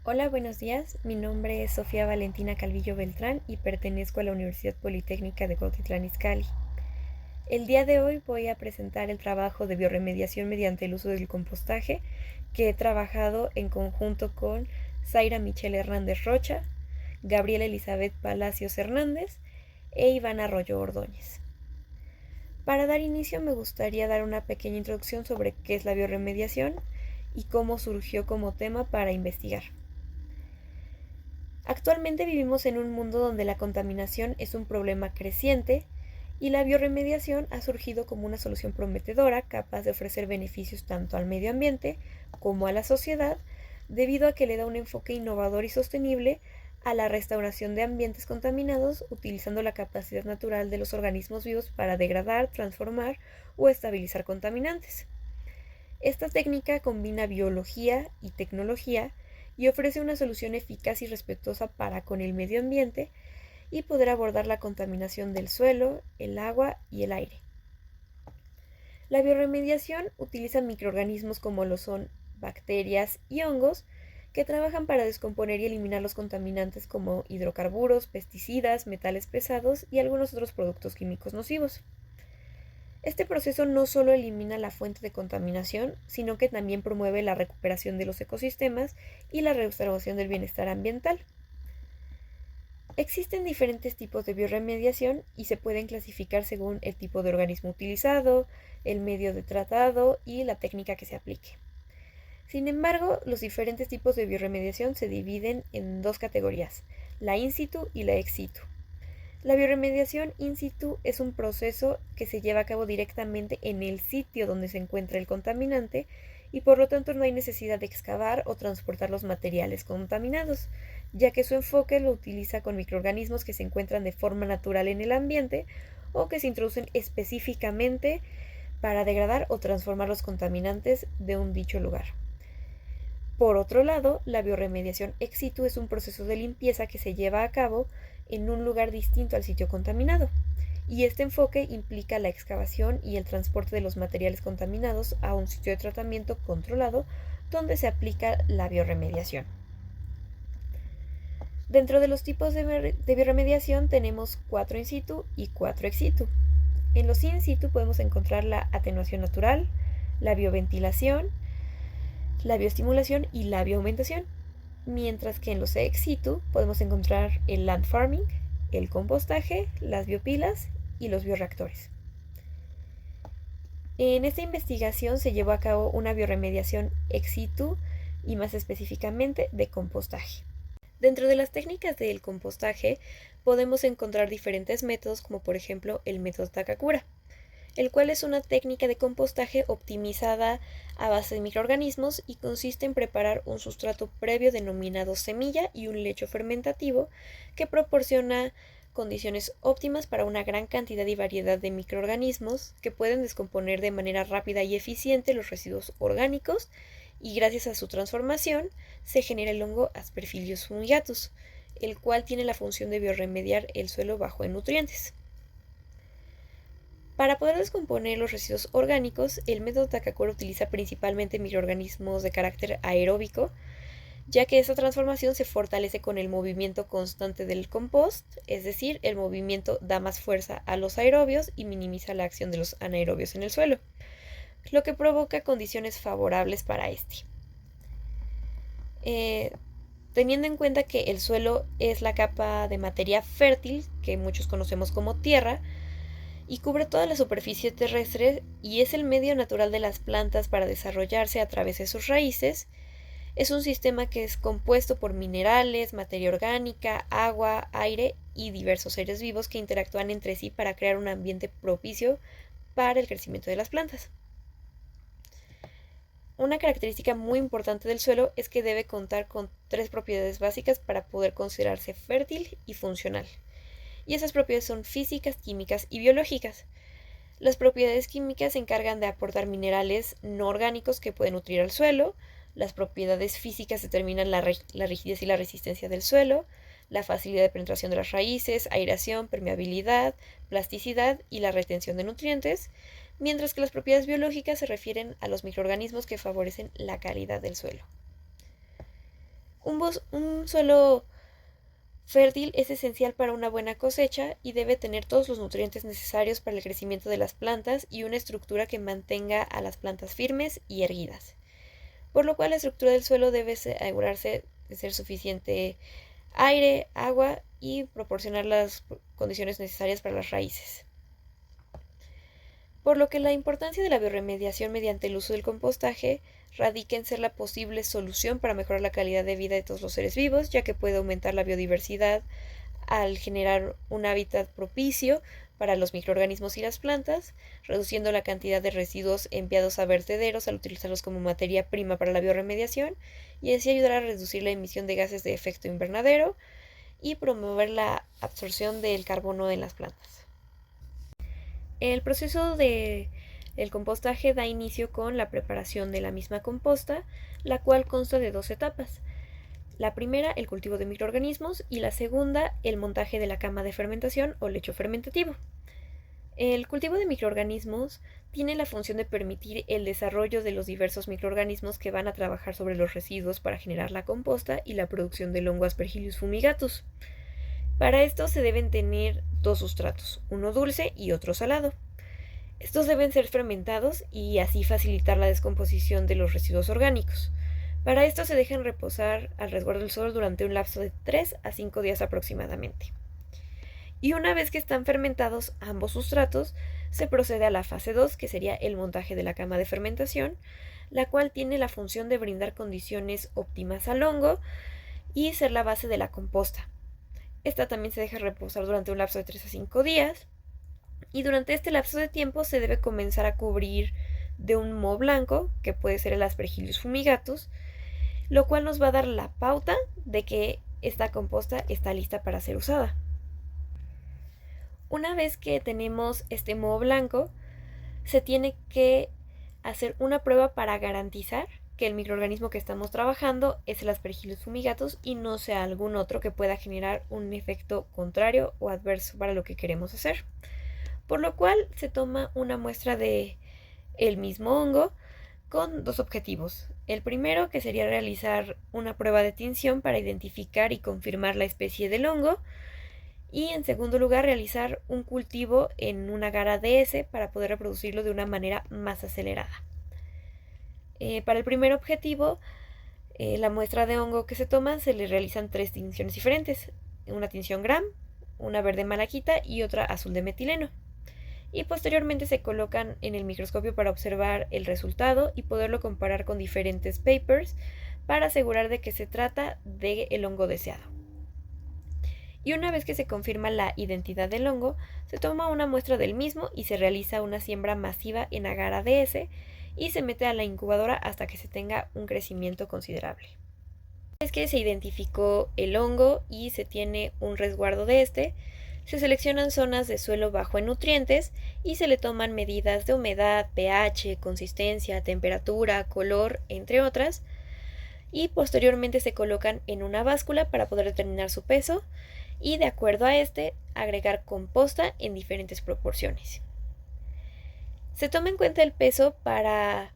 Hola, buenos días. Mi nombre es Sofía Valentina Calvillo Beltrán y pertenezco a la Universidad Politécnica de Cuautitlán Izcalli. El día de hoy voy a presentar el trabajo de biorremediación mediante el uso del compostaje que he trabajado en conjunto con Zaira Michelle Hernández Rocha, Gabriela Elizabeth Palacios Hernández e Iván Arroyo Ordóñez. Para dar inicio me gustaría dar una pequeña introducción sobre qué es la biorremediación y cómo surgió como tema para investigar. Actualmente vivimos en un mundo donde la contaminación es un problema creciente y la biorremediación ha surgido como una solución prometedora capaz de ofrecer beneficios tanto al medio ambiente como a la sociedad, debido a que le da un enfoque innovador y sostenible a la restauración de ambientes contaminados utilizando la capacidad natural de los organismos vivos para degradar, transformar o estabilizar contaminantes. Esta técnica combina biología y tecnología y ofrece una solución eficaz y respetuosa para con el medio ambiente y poder abordar la contaminación del suelo, el agua y el aire. La biorremediación utiliza microorganismos como lo son bacterias y hongos que trabajan para descomponer y eliminar los contaminantes como hidrocarburos, pesticidas, metales pesados y algunos otros productos químicos nocivos. Este proceso no solo elimina la fuente de contaminación, sino que también promueve la recuperación de los ecosistemas y la restauración del bienestar ambiental. Existen diferentes tipos de biorremediación y se pueden clasificar según el tipo de organismo utilizado, el medio de tratado y la técnica que se aplique. Sin embargo, los diferentes tipos de biorremediación se dividen en dos categorías, la in situ y la ex situ. La biorremediación in situ es un proceso que se lleva a cabo directamente en el sitio donde se encuentra el contaminante y por lo tanto no hay necesidad de excavar o transportar los materiales contaminados, ya que su enfoque lo utiliza con microorganismos que se encuentran de forma natural en el ambiente o que se introducen específicamente para degradar o transformar los contaminantes de un dicho lugar. Por otro lado, la biorremediación ex situ es un proceso de limpieza que se lleva a cabo en un lugar distinto al sitio contaminado, y este enfoque implica la excavación y el transporte de los materiales contaminados a un sitio de tratamiento controlado donde se aplica la biorremediación. Dentro de los tipos de biorremediación tenemos 4 in situ y 4 ex situ. En los in situ podemos encontrar la atenuación natural, la bioventilación, la bioestimulación y la bioaumentación, mientras que en los ex situ podemos encontrar el land farming, el compostaje, las biopilas y los bioreactores. En esta investigación se llevó a cabo una biorremediación ex situ y más específicamente de compostaje. Dentro de las técnicas del compostaje podemos encontrar diferentes métodos como por ejemplo el método Takakura, el cual es una técnica de compostaje optimizada a base de microorganismos y consiste en preparar un sustrato previo denominado semilla y un lecho fermentativo que proporciona condiciones óptimas para una gran cantidad y variedad de microorganismos que pueden descomponer de manera rápida y eficiente los residuos orgánicos y gracias a su transformación se genera el hongo Aspergillus fumigatus, el cual tiene la función de biorremediar el suelo bajo en nutrientes. Para poder descomponer los residuos orgánicos, el método Takakura utiliza principalmente microorganismos de carácter aeróbico, ya que esta transformación se fortalece con el movimiento constante del compost, es decir, el movimiento da más fuerza a los aerobios y minimiza la acción de los anaerobios en el suelo, lo que provoca condiciones favorables para este. Teniendo en cuenta que el suelo es la capa de materia fértil que muchos conocemos como tierra, y cubre toda la superficie terrestre y es el medio natural de las plantas para desarrollarse a través de sus raíces. Es un sistema que es compuesto por minerales, materia orgánica, agua, aire y diversos seres vivos que interactúan entre sí para crear un ambiente propicio para el crecimiento de las plantas. Una característica muy importante del suelo es que debe contar con 3 propiedades básicas para poder considerarse fértil y funcional. Y esas propiedades son físicas, químicas y biológicas. Las propiedades químicas se encargan de aportar minerales no orgánicos que pueden nutrir al suelo. Las propiedades físicas determinan la rigidez y la resistencia del suelo, la facilidad de penetración de las raíces, aireación, permeabilidad, plasticidad y la retención de nutrientes, mientras que las propiedades biológicas se refieren a los microorganismos que favorecen la calidad del suelo. Un suelo fértil es esencial para una buena cosecha y debe tener todos los nutrientes necesarios para el crecimiento de las plantas y una estructura que mantenga a las plantas firmes y erguidas. Por lo cual la estructura del suelo debe asegurarse de ser suficiente aire, agua y proporcionar las condiciones necesarias para las raíces. Por lo que la importancia de la bioremediación mediante el uso del compostaje radica en ser la posible solución para mejorar la calidad de vida de todos los seres vivos, ya que puede aumentar la biodiversidad al generar un hábitat propicio para los microorganismos y las plantas, reduciendo la cantidad de residuos enviados a vertederos al utilizarlos como materia prima para la bioremediación, y así ayudar a reducir la emisión de gases de efecto invernadero y promover la absorción del carbono en las plantas. El proceso del compostaje da inicio con la preparación de la misma composta, la cual consta de 2 etapas. La primera, el cultivo de microorganismos, y la segunda, el montaje de la cama de fermentación o lecho fermentativo. El cultivo de microorganismos tiene la función de permitir el desarrollo de los diversos microorganismos que van a trabajar sobre los residuos para generar la composta y la producción del hongo Aspergillus fumigatus. Para esto se deben tener 2 sustratos, uno dulce y otro salado. Estos deben ser fermentados y así facilitar la descomposición de los residuos orgánicos. Para esto se dejan reposar al resguardo del sol durante un lapso de 3 a 5 días aproximadamente. Y una vez que están fermentados ambos sustratos, se procede a la fase 2, que sería el montaje de la cama de fermentación, la cual tiene la función de brindar condiciones óptimas al hongo y ser la base de la composta. Esta también se deja reposar durante un lapso de 3 a 5 días. Y durante este lapso de tiempo se debe comenzar a cubrir de un moho blanco, que puede ser el Aspergillus fumigatus, lo cual nos va a dar la pauta de que esta composta está lista para ser usada. Una vez que tenemos este moho blanco, se tiene que hacer una prueba para garantizar que el microorganismo que estamos trabajando es el Aspergillus fumigatus y no sea algún otro que pueda generar un efecto contrario o adverso para lo que queremos hacer. Por lo cual se toma una muestra de el mismo hongo con 2 objetivos. El primero, que sería realizar una prueba de tinción para identificar y confirmar la especie del hongo, y en segundo lugar realizar un cultivo en un agar ADS para poder reproducirlo de una manera más acelerada. Para el primer objetivo, la muestra de hongo que se toma se le realizan 3 tinciones diferentes, una tinción Gram, una verde malaquita y otra azul de metileno. Y posteriormente se colocan en el microscopio para observar el resultado y poderlo comparar con diferentes papers para asegurar de que se trata del hongo deseado. Y una vez que se confirma la identidad del hongo, se toma una muestra del mismo y se realiza una siembra masiva en agar ADS y se mete a la incubadora hasta que se tenga un crecimiento considerable. Una vez que se identificó el hongo y se tiene un resguardo de este, se seleccionan zonas de suelo bajo en nutrientes y se le toman medidas de humedad, pH, consistencia, temperatura, color, entre otras, y posteriormente se colocan en una báscula para poder determinar su peso y de acuerdo a este agregar composta en diferentes proporciones. Se toma en cuenta el peso para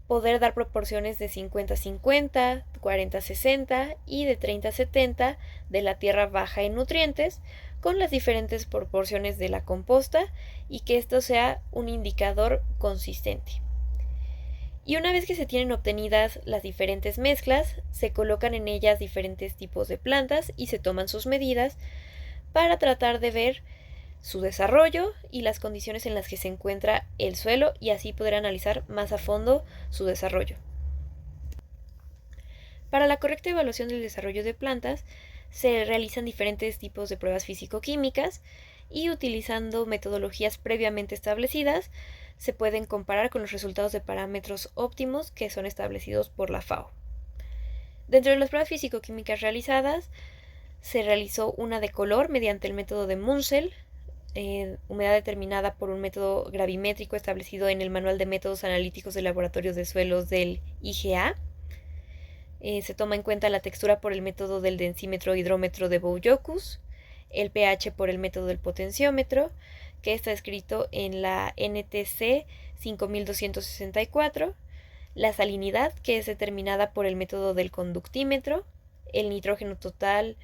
poder dar proporciones de 50-50, 40-60 y de 30-70 de la tierra baja en nutrientes con las diferentes proporciones de la composta y que esto sea un indicador consistente. Y una vez que se tienen obtenidas las diferentes mezclas, se colocan en ellas diferentes tipos de plantas y se toman sus medidas para tratar de ver su desarrollo y las condiciones en las que se encuentra el suelo y así poder analizar más a fondo su desarrollo. Para la correcta evaluación del desarrollo de plantas, se realizan diferentes tipos de pruebas físico-químicas y utilizando metodologías previamente establecidas, se pueden comparar con los resultados de parámetros óptimos que son establecidos por la FAO. Dentro de las pruebas físico-químicas realizadas, se realizó una de color mediante el método de Munsell, humedad determinada por un método gravimétrico establecido en el Manual de Métodos Analíticos de Laboratorios de Suelos del IGA. Se toma en cuenta la textura por el método del densímetro hidrómetro de Bouw-Jocus, el pH por el método del potenciómetro, que está escrito en la NTC 5264, la salinidad, que es determinada por el método del conductímetro, el nitrógeno total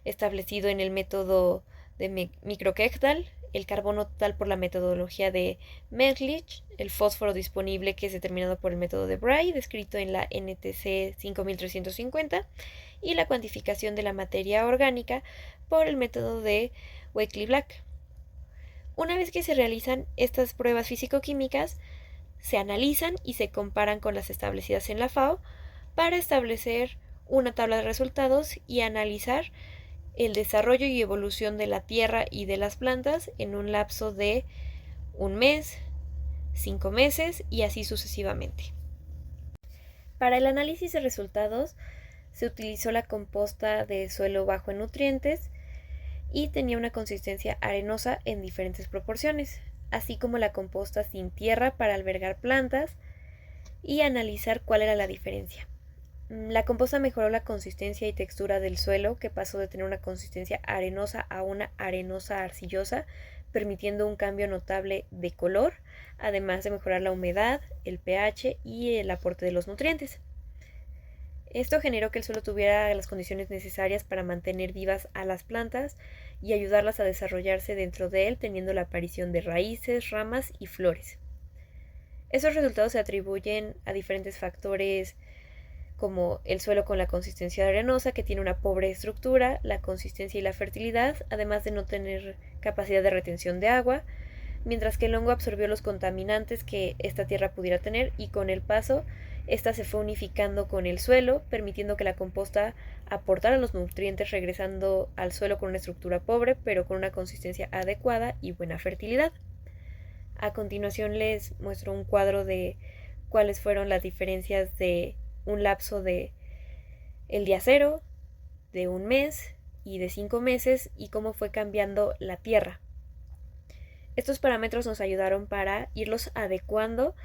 establecido en el método de Microquehdal, el carbono total por la metodología de Mechlich, el fósforo disponible que es determinado por el método de Bray, descrito en la NTC 5350, y la cuantificación de la materia orgánica por el método de Wakeley-Black. Una vez que se realizan estas pruebas físico-químicas, se analizan y se comparan con las establecidas en la FAO para establecer una tabla de resultados y analizar el desarrollo y evolución de la tierra y de las plantas en un lapso de 1 mes, 5 meses y así sucesivamente. Para el análisis de resultados se utilizó la composta de suelo bajo en nutrientes y tenía una consistencia arenosa en diferentes proporciones, así como la composta sin tierra para albergar plantas y analizar cuál era la diferencia. La composta mejoró la consistencia y textura del suelo, que pasó de tener una consistencia arenosa a una arenosa arcillosa, permitiendo un cambio notable de color, además de mejorar la humedad, el pH y el aporte de los nutrientes. Esto generó que el suelo tuviera las condiciones necesarias para mantener vivas a las plantas y ayudarlas a desarrollarse dentro de él, teniendo la aparición de raíces, ramas y flores. Esos resultados se atribuyen a diferentes factores como el suelo con la consistencia arenosa, que tiene una pobre estructura, la consistencia y la fertilidad, además de no tener capacidad de retención de agua, mientras que el hongo absorbió los contaminantes que esta tierra pudiera tener y con el paso, esta se fue unificando con el suelo, permitiendo que la composta aportara los nutrientes, regresando al suelo con una estructura pobre, pero con una consistencia adecuada y buena fertilidad. A continuación les muestro un cuadro de cuáles fueron las diferencias de un lapso de el día 0, de 1 mes y de 5 meses y cómo fue cambiando la tierra. Estos parámetros nos ayudaron para irlos adecuando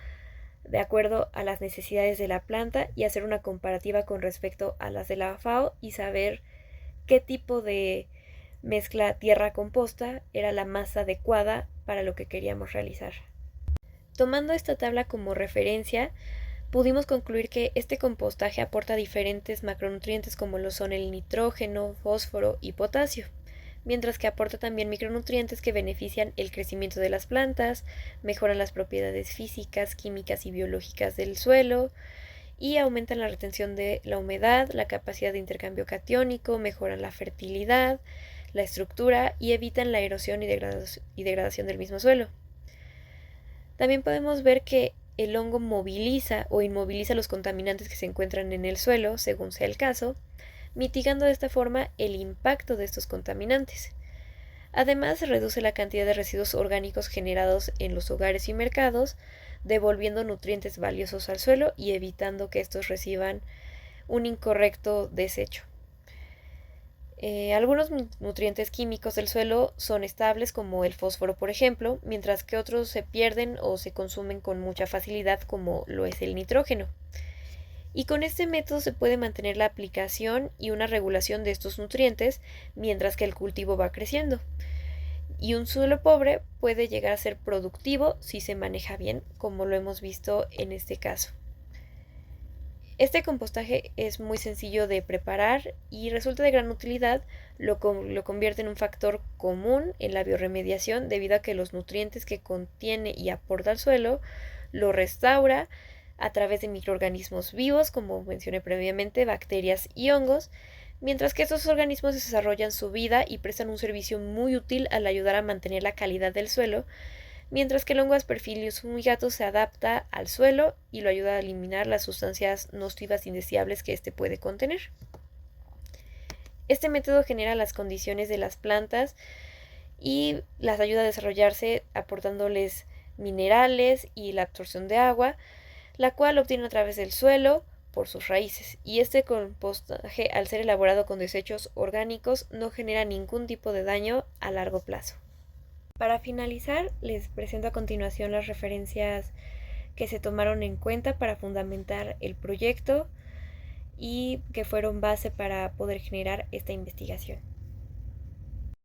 de acuerdo a las necesidades de la planta y hacer una comparativa con respecto a las de la FAO y saber qué tipo de mezcla tierra-composta era la más adecuada para lo que queríamos realizar. Tomando esta tabla como referencia, pudimos concluir que este compostaje aporta diferentes macronutrientes como lo son el nitrógeno, fósforo y potasio, mientras que aporta también micronutrientes que benefician el crecimiento de las plantas, mejoran las propiedades físicas, químicas y biológicas del suelo y aumentan la retención de la humedad, la capacidad de intercambio catiónico, mejoran la fertilidad, la estructura y evitan la erosión y degradación del mismo suelo. También podemos ver que el hongo moviliza o inmoviliza los contaminantes que se encuentran en el suelo, según sea el caso, mitigando de esta forma el impacto de estos contaminantes. Además, reduce la cantidad de residuos orgánicos generados en los hogares y mercados, devolviendo nutrientes valiosos al suelo y evitando que estos reciban un incorrecto desecho. Algunos nutrientes químicos del suelo son estables, como el fósforo, por ejemplo, mientras que otros se pierden o se consumen con mucha facilidad, como lo es el nitrógeno. Y con este método se puede mantener la aplicación y una regulación de estos nutrientes mientras que el cultivo va creciendo. Y un suelo pobre puede llegar a ser productivo si se maneja bien, como lo hemos visto en este caso. Este compostaje es muy sencillo de preparar y resulta de gran utilidad, lo convierte en un factor común en la biorremediación debido a que los nutrientes que contiene y aporta al suelo lo restaura a través de microorganismos vivos, como mencioné previamente, bacterias y hongos, mientras que estos organismos desarrollan su vida y prestan un servicio muy útil al ayudar a mantener la calidad del suelo, mientras que el hongo Aspergillus fumigatus se adapta al suelo y lo ayuda a eliminar las sustancias nocivas indeseables que éste puede contener. Este método genera las condiciones de las plantas y las ayuda a desarrollarse aportándoles minerales y la absorción de agua, la cual obtiene a través del suelo por sus raíces, y este compostaje, al ser elaborado con desechos orgánicos, no genera ningún tipo de daño a largo plazo. Para finalizar, les presento a continuación las referencias que se tomaron en cuenta para fundamentar el proyecto y que fueron base para poder generar esta investigación.